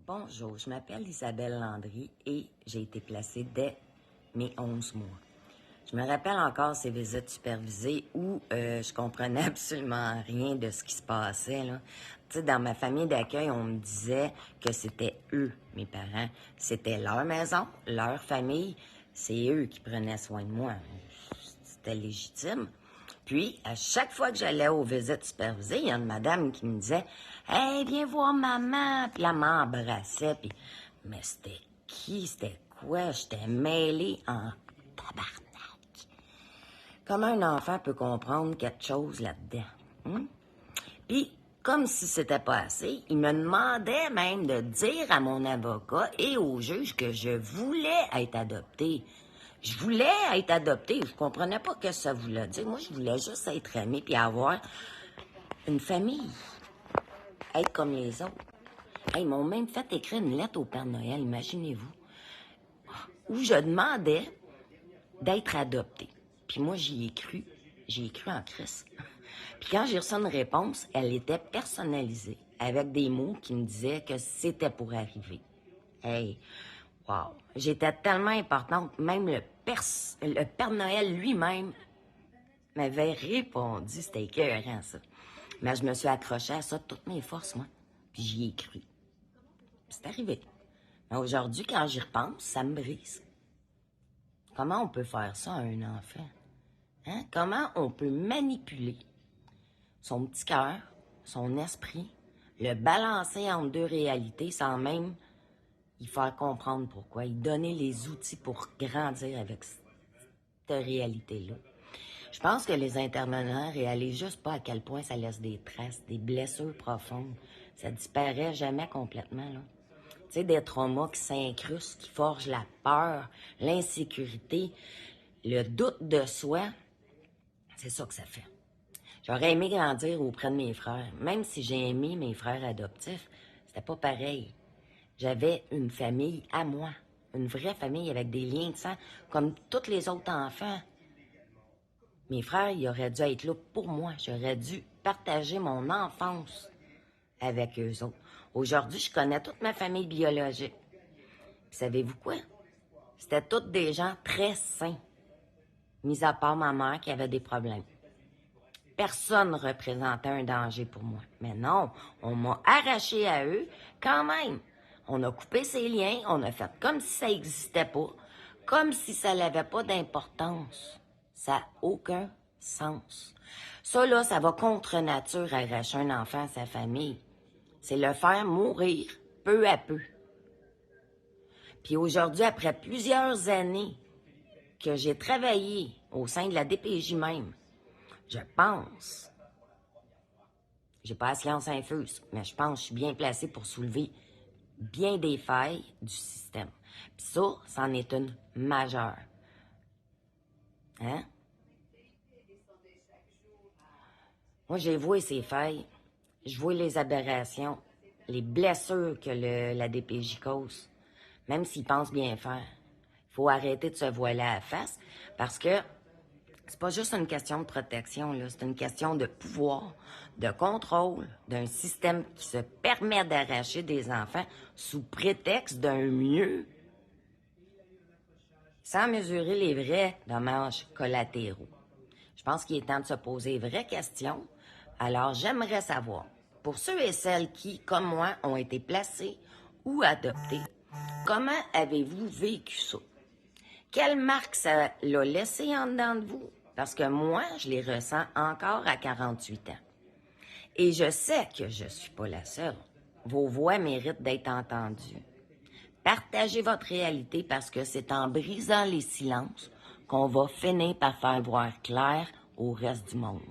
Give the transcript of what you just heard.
Bonjour, je m'appelle Isabelle Landry et j'ai été placée dès mes 11 mois. Je me rappelle encore ces visites supervisées où je comprenais absolument rien de ce qui se passait, là. Tu sais, dans ma famille d'accueil, on me disait que c'était eux, mes parents. C'était leur maison, leur famille. C'est eux qui prenaient soin de moi. C'était légitime. Puis, à chaque fois que j'allais aux visites supervisées, il y a une madame qui me disait « Hey, viens voir maman! » Puis là, elle m'embrassait. Puis, mais c'était qui? C'était quoi? J'étais mêlée en tabarnak. Comment un enfant peut comprendre quelque chose là-dedans? Hein? Puis, comme si c'était pas assez, il me demandait même de dire à mon avocat et au juge que je voulais être adoptée. Je voulais être adoptée. Je comprenais pas ce que ça voulait dire. Moi, je voulais juste être aimée puis avoir une famille. Être comme les autres. Hey, ils m'ont même fait écrire une lettre au Père Noël, imaginez-vous, où je demandais d'être adoptée. Puis moi, j'y ai cru. J'ai cru en Christ. Puis quand j'ai reçu une réponse, elle était personnalisée, avec des mots qui me disaient que c'était pour arriver. Hey, wow! J'étais tellement importante, même le Père Noël lui-même m'avait répondu. C'était écœurant, ça. Mais je me suis accrochée à ça de toutes mes forces, moi. Puis j'y ai cru. C'est arrivé. Mais aujourd'hui, quand j'y repense, ça me brise. Comment on peut faire ça à un enfant? Hein? Comment on peut manipuler son petit cœur, son esprit, le balancer entre deux réalités sans même y faire comprendre pourquoi, y donner les outils pour grandir avec cette réalité-là. Je pense que les intervenants réalisent juste pas à quel point ça laisse des traces, des blessures profondes. Ça disparaît jamais complètement, là. Tu sais, des traumas qui s'incrustent, qui forgent la peur, l'insécurité, le doute de soi. C'est ça que ça fait. J'aurais aimé grandir auprès de mes frères. Même si j'ai aimé mes frères adoptifs, c'était pas pareil. J'avais une famille à moi. Une vraie famille avec des liens de sang, comme tous les autres enfants. Mes frères, ils auraient dû être là pour moi. J'aurais dû partager mon enfance avec eux autres. Aujourd'hui, je connais toute ma famille biologique. Puis savez-vous quoi? C'était tous des gens très sains, mis à part ma mère qui avait des problèmes. Personne ne représentait un danger pour moi. Mais non, on m'a arraché à eux quand même. On a coupé ses liens, on a fait comme si ça n'existait pas, comme si ça n'avait pas d'importance. Ça n'a aucun sens. Ça, là, ça va contre nature arracher un enfant à sa famille. C'est le faire mourir peu à peu. Puis aujourd'hui, après plusieurs années que j'ai travaillé au sein de la DPJ même, je pense, j'ai pas la science infuse, mais je pense que je suis bien placée pour soulever bien des failles du système. Puis ça, c'en est une majeure. Hein? Moi, j'ai vu ces failles, je vois les aberrations, les blessures que la DPJ cause, même s'ils pensent bien faire. Il faut arrêter de se voiler à la face parce que c'est pas juste une question de protection, là, c'est une question de pouvoir, de contrôle d'un système qui se permet d'arracher des enfants sous prétexte d'un mieux, sans mesurer les vrais dommages collatéraux. Je pense qu'il est temps de se poser les vraies questions. Alors, j'aimerais savoir, pour ceux et celles qui, comme moi, ont été placés ou adoptés, comment avez-vous vécu ça? Quelle marque ça l'a laissé en dedans de vous? Parce que moi, je les ressens encore à 48 ans. Et je sais que je suis pas la seule. Vos voix méritent d'être entendues. Partagez votre réalité parce que c'est en brisant les silences qu'on va finir par faire voir clair au reste du monde.